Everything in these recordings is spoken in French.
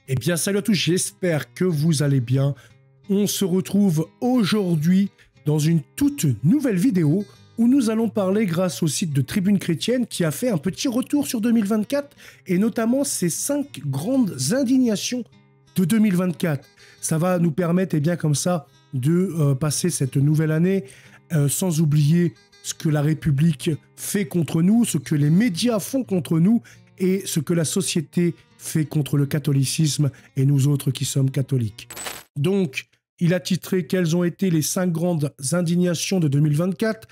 Eh bien, salut à tous, j'espère que vous allez bien. On se retrouve aujourd'hui dans une toute nouvelle vidéo où nous allons parler grâce au site de Tribune Chrétienne qui a fait un petit retour sur 2024 et notamment ses 5 grandes indignations de 2024. Ça va nous permettre, bien comme ça, de passer cette nouvelle année sans oublier ce que la République fait contre nous, ce que les médias font contre nous et ce que la société fait contre le catholicisme et nous autres qui sommes catholiques. Donc, il a titré « Quelles ont été les 5 grandes indignations de 2024 ?»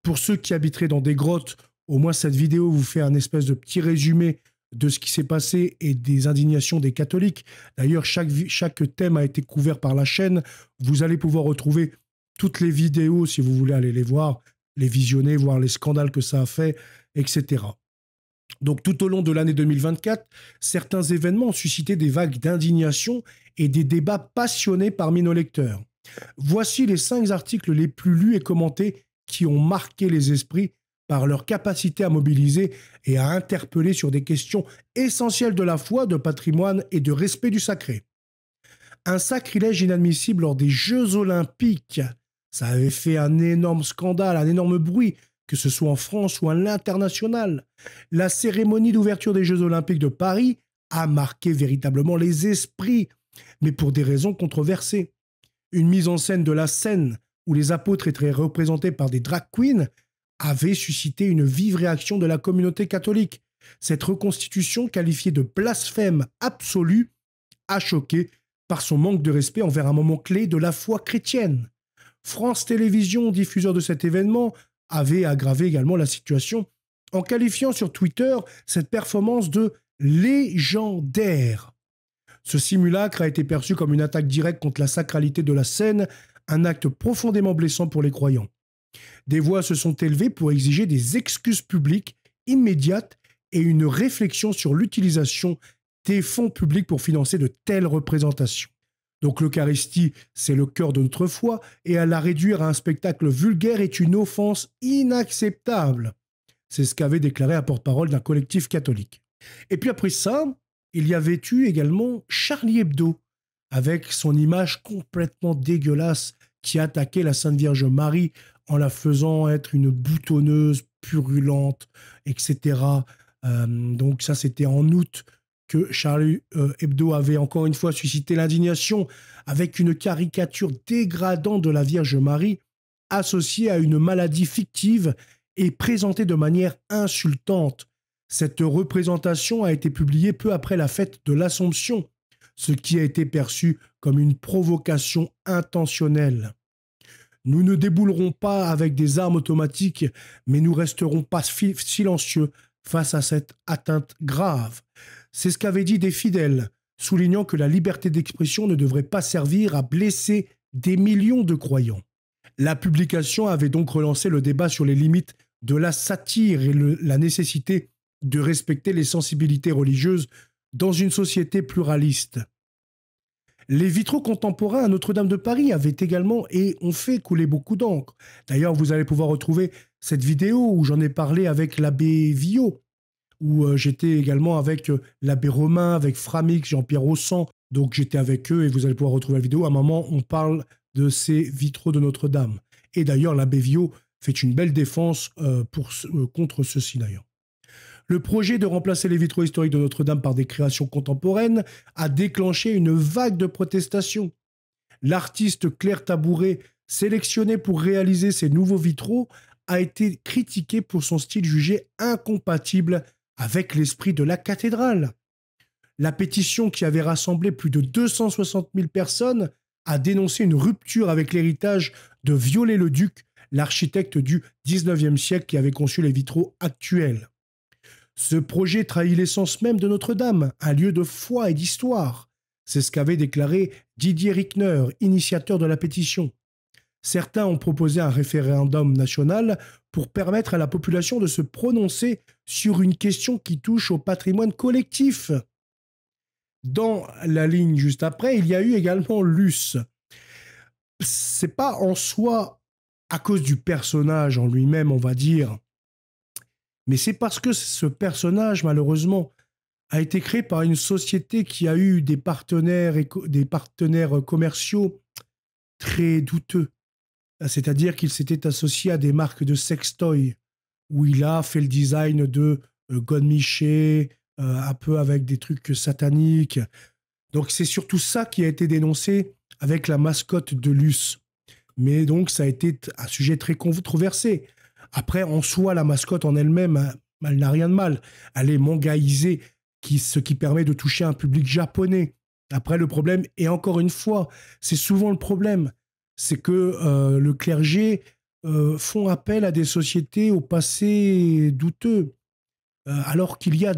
Pour ceux qui habiteraient dans des grottes, au moins cette vidéo vous fait un espèce de petit résumé de ce qui s'est passé et des indignations des catholiques. D'ailleurs, chaque thème a été couvert par la chaîne. Vous allez pouvoir retrouver toutes les vidéos si vous voulez aller les voir, les visionner, voir les scandales que ça a fait, etc. Donc tout au long de l'année 2024, certains événements ont suscité des vagues d'indignation et des débats passionnés parmi nos lecteurs. Voici les 5 articles les plus lus et commentés qui ont marqué les esprits par leur capacité à mobiliser et à interpeller sur des questions essentielles de la foi, de patrimoine et de respect du sacré. Un sacrilège inadmissible lors des Jeux Olympiques. Ça avait fait un énorme scandale, un énorme bruit, que ce soit en France ou à l'international. La cérémonie d'ouverture des Jeux Olympiques de Paris a marqué véritablement les esprits, mais pour des raisons controversées. Une mise en scène de la scène où les apôtres étaient représentés par des drag queens avait suscité une vive réaction de la communauté catholique. Cette reconstitution, qualifiée de blasphème absolu, a choqué par son manque de respect envers un moment clé de la foi chrétienne. France Télévisions, diffuseur de cet événement, avait aggravé également la situation en qualifiant sur Twitter cette performance de légendaire. Ce simulacre a été perçu comme une attaque directe contre la sacralité de la scène, un acte profondément blessant pour les croyants. Des voix se sont élevées pour exiger des excuses publiques immédiates et une réflexion sur l'utilisation des fonds publics pour financer de telles représentations. Donc l'Eucharistie, c'est le cœur de notre foi, et à la réduire à un spectacle vulgaire est une offense inacceptable. C'est ce qu'avait déclaré un porte-parole d'un collectif catholique. Et puis après ça, il y avait eu également Charlie Hebdo, avec son image complètement dégueulasse qui attaquait la Sainte Vierge Marie en la faisant être une boutonneuse purulente, etc. Donc ça, c'était en août que Charlie Hebdo avait encore une fois suscité l'indignation avec une caricature dégradant de la Vierge Marie associée à une maladie fictive et présentée de manière insultante. Cette représentation a été publiée peu après la fête de l'Assomption, ce qui a été perçu comme une provocation intentionnelle. Nous ne déboulerons pas avec des armes automatiques, mais nous resterons pas silencieux face à cette atteinte grave. C'est ce qu'avaient dit des fidèles, soulignant que la liberté d'expression ne devrait pas servir à blesser des millions de croyants. La publication avait donc relancé le débat sur les limites de la satire et la nécessité de respecter les sensibilités religieuses dans une société pluraliste. Les vitraux contemporains à Notre-Dame de Paris avaient également et ont fait couler beaucoup d'encre. D'ailleurs, vous allez pouvoir retrouver cette vidéo où j'en ai parlé avec l'abbé Villot, où j'étais également avec l'abbé Romain, avec Framix, Jean-Pierre Haussan. Donc j'étais avec eux et vous allez pouvoir retrouver la vidéo. À un moment, on parle de ces vitraux de Notre-Dame. Et d'ailleurs, l'abbé Villot fait une belle défense contre ceci d'ailleurs. Le projet de remplacer les vitraux historiques de Notre-Dame par des créations contemporaines a déclenché une vague de protestations. L'artiste Claire Tabouret, sélectionnée pour réaliser ces nouveaux vitraux, a été critiqué pour son style jugé incompatible avec l'esprit de la cathédrale. La pétition qui avait rassemblé plus de 260 000 personnes a dénoncé une rupture avec l'héritage de Viollet-le-Duc, l'architecte du XIXe siècle qui avait conçu les vitraux actuels. Ce projet trahit l'essence même de Notre-Dame, un lieu de foi et d'histoire. C'est ce qu'avait déclaré Didier Rickner, initiateur de la pétition. Certains ont proposé un référendum national pour permettre à la population de se prononcer sur une question qui touche au patrimoine collectif. Dans la ligne juste après, il y a eu également Luce. C'est pas en soi à cause du personnage en lui-même, on va dire, mais c'est parce que ce personnage, malheureusement, a été créé par une société qui a eu des partenaires, des partenaires commerciaux très douteux. C'est-à-dire qu'il s'était associé à des marques de sextoy, où il a fait le design de Godemiché, un peu avec des trucs sataniques. Donc c'est surtout ça qui a été dénoncé avec la mascotte de Luce. Mais donc ça a été un sujet très controversé. Après, en soi, la mascotte en elle-même, elle n'a rien de mal. Elle est mangaïsée, ce qui permet de toucher un public japonais. Après, le problème, et encore une fois, c'est souvent le problème, c'est que le clergé font appel à des sociétés au passé douteux, alors qu'il y a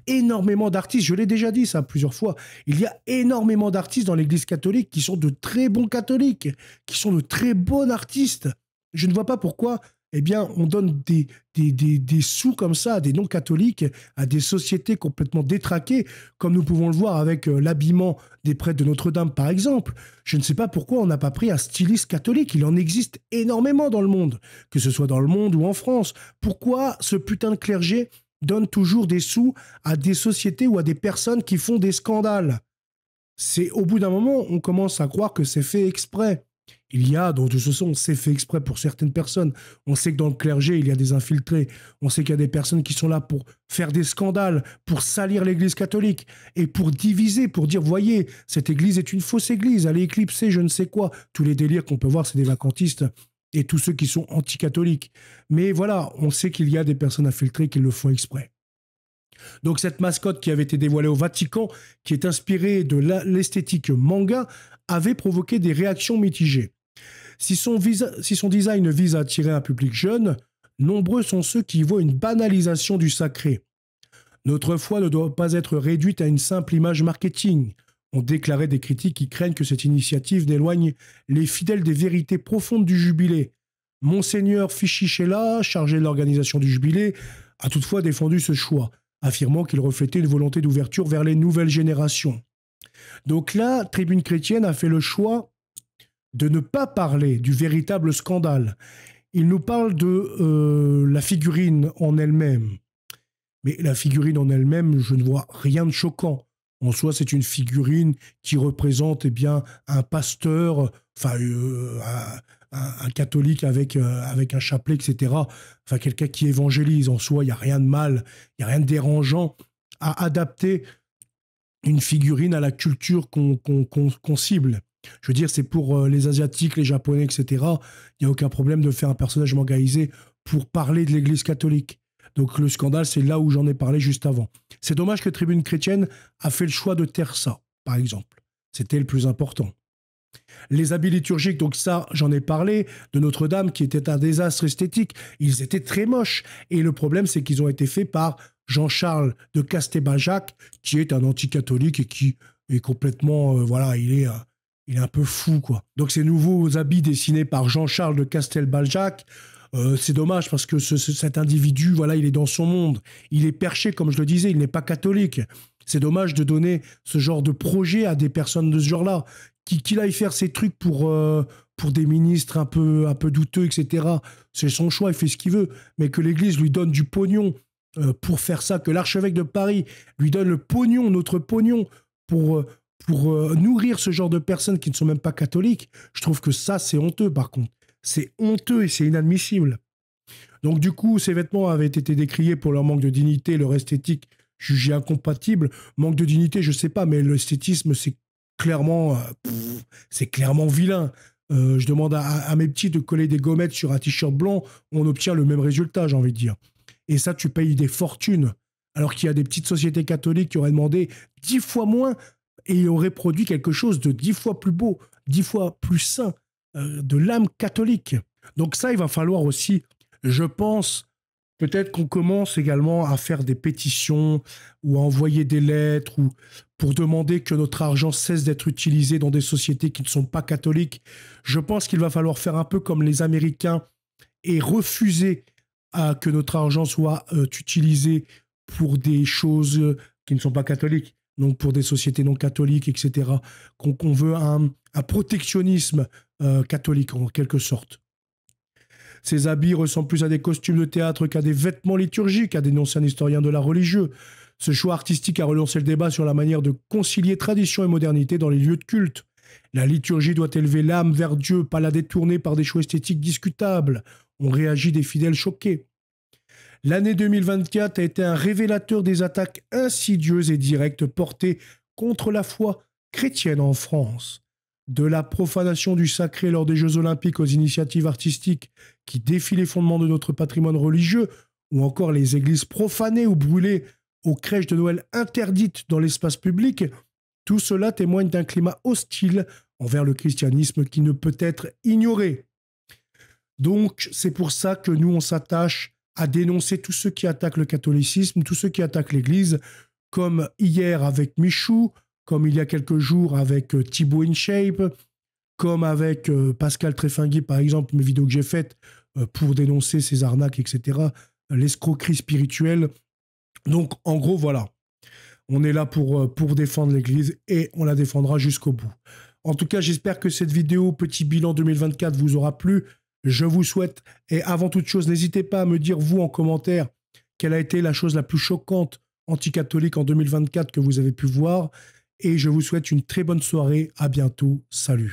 énormément d'artistes, je l'ai déjà dit ça plusieurs fois, il y a énormément d'artistes dans l'Église catholique qui sont de très bons catholiques, qui sont de très bons artistes. Je ne vois pas pourquoi eh bien, on donne des sous comme ça à des non-catholiques, à des sociétés complètement détraquées, comme nous pouvons le voir avec l'habillement des prêtres de Notre-Dame, par exemple. Je ne sais pas pourquoi on n'a pas pris un styliste catholique. Il en existe énormément dans le monde, que ce soit dans le monde ou en France. Pourquoi ce putain de clergé donne toujours des sous à des sociétés ou à des personnes qui font des scandales? C'est au bout d'un moment, on commence à croire que c'est fait exprès. Il y a, donc de toute façon, c'est fait exprès pour certaines personnes. On sait que dans le clergé, il y a des infiltrés. On sait qu'il y a des personnes qui sont là pour faire des scandales, pour salir l'Église catholique et pour diviser, pour dire, voyez, cette Église est une fausse Église, elle est éclipsée, je ne sais quoi. Tous les délires qu'on peut voir, c'est des vacantistes et tous ceux qui sont anti-catholiques. Mais voilà, on sait qu'il y a des personnes infiltrées qui le font exprès. Donc cette mascotte qui avait été dévoilée au Vatican, qui est inspirée de l'esthétique manga, avait provoqué des réactions mitigées. Si son design vise à attirer un public jeune, nombreux sont ceux qui y voient une banalisation du sacré. Notre foi ne doit pas être réduite à une simple image marketing, ont déclaré des critiques qui craignent que cette initiative n'éloigne les fidèles des vérités profondes du jubilé. Monseigneur Fichichella, chargé de l'organisation du jubilé, a toutefois défendu ce choix, affirmant qu'il reflétait une volonté d'ouverture vers les nouvelles générations. Donc là, Tribune chrétienne a fait le choix de ne pas parler du véritable scandale. Il nous parle de la figurine en elle-même. Mais la figurine en elle-même, je ne vois rien de choquant. En soi, c'est une figurine qui représente eh bien, un pasteur, enfin un catholique avec un chapelet, etc. Enfin, quelqu'un qui évangélise. En soi, il n'y a rien de mal, il n'y a rien de dérangeant à adapter une figurine à la culture qu'on cible. Je veux dire, c'est pour les Asiatiques, les Japonais, etc. Il n'y a aucun problème de faire un personnage mangaïsé pour parler de l'Église catholique. Donc le scandale, c'est là où j'en ai parlé juste avant. C'est dommage que Tribune chrétienne a fait le choix de taire ça, par exemple. C'était le plus important. Les habits liturgiques, donc ça, j'en ai parlé, de Notre-Dame, qui était un désastre esthétique. Ils étaient très moches. Et le problème, c'est qu'ils ont été faits par Jean-Charles de Castelbajac, qui est un anticatholique et qui est complètement, voilà, il est un peu fou, quoi. Donc ces nouveaux habits dessinés par Jean-Charles de Castelbajac, c'est dommage parce que cet individu, voilà, il est dans son monde. Il est perché, comme je le disais, il n'est pas catholique. C'est dommage de donner ce genre de projet à des personnes de ce genre-là. Qu'il aille faire ses trucs pour des ministres un peu douteux, etc. C'est son choix, il fait ce qu'il veut. Mais que l'Église lui donne du pognon pour faire ça, que l'archevêque de Paris lui donne le pognon, notre pognon, pour nourrir ce genre de personnes qui ne sont même pas catholiques, je trouve que ça, c'est honteux, par contre. C'est honteux et c'est inadmissible. Donc du coup, ces vêtements avaient été décriés pour leur manque de dignité, leur esthétique jugée incompatible. Manque de dignité, je sais pas, mais l'esthétisme, c'est clairement vilain. Je demande à mes petits de coller des gommettes sur un t-shirt blanc, on obtient le même résultat, j'ai envie de dire. Et ça, tu payes des fortunes. Alors qu'il y a des petites sociétés catholiques qui auraient demandé 10 fois moins et auraient produit quelque chose de 10 fois plus beau, 10 fois plus sain, de l'âme catholique. Donc ça, il va falloir aussi, je pense, peut-être qu'on commence également à faire des pétitions ou à envoyer des lettres ou pour demander que notre argent cesse d'être utilisé dans des sociétés qui ne sont pas catholiques. Je pense qu'il va falloir faire un peu comme les Américains et refuser que notre argent soit utilisé pour des choses qui ne sont pas catholiques, donc pour des sociétés non catholiques, etc. Qu'on veut un protectionnisme catholique, en quelque sorte. Ces habits ressemblent plus à des costumes de théâtre qu'à des vêtements liturgiques, a dénoncé un historien de l'art religieux. Ce choix artistique a relancé le débat sur la manière de concilier tradition et modernité dans les lieux de culte. La liturgie doit élever l'âme vers Dieu, pas la détourner par des choix esthétiques discutables. On réagit des fidèles choqués. L'année 2024 a été un révélateur des attaques insidieuses et directes portées contre la foi chrétienne en France. De la profanation du sacré lors des Jeux Olympiques aux initiatives artistiques qui défient les fondements de notre patrimoine religieux, ou encore les églises profanées ou brûlées aux crèches de Noël interdites dans l'espace public, tout cela témoigne d'un climat hostile envers le christianisme qui ne peut être ignoré. Donc, c'est pour ça que nous, on s'attache à dénoncer tous ceux qui attaquent le catholicisme, tous ceux qui attaquent l'Église, comme hier avec Michou, comme il y a quelques jours avec Thibaut InShape, comme avec Pascal Tréfinguet, par exemple, mes vidéos que j'ai faites pour dénoncer ces arnaques, etc., l'escroquerie spirituelle. Donc, en gros, voilà. On est là pour défendre l'Église et on la défendra jusqu'au bout. En tout cas, j'espère que cette vidéo, petit bilan 2024, vous aura plu. Je vous souhaite, et avant toute chose, n'hésitez pas à me dire, vous, en commentaire, quelle a été la chose la plus choquante anticatholique en 2024 que vous avez pu voir. Et je vous souhaite une très bonne soirée. À bientôt. Salut.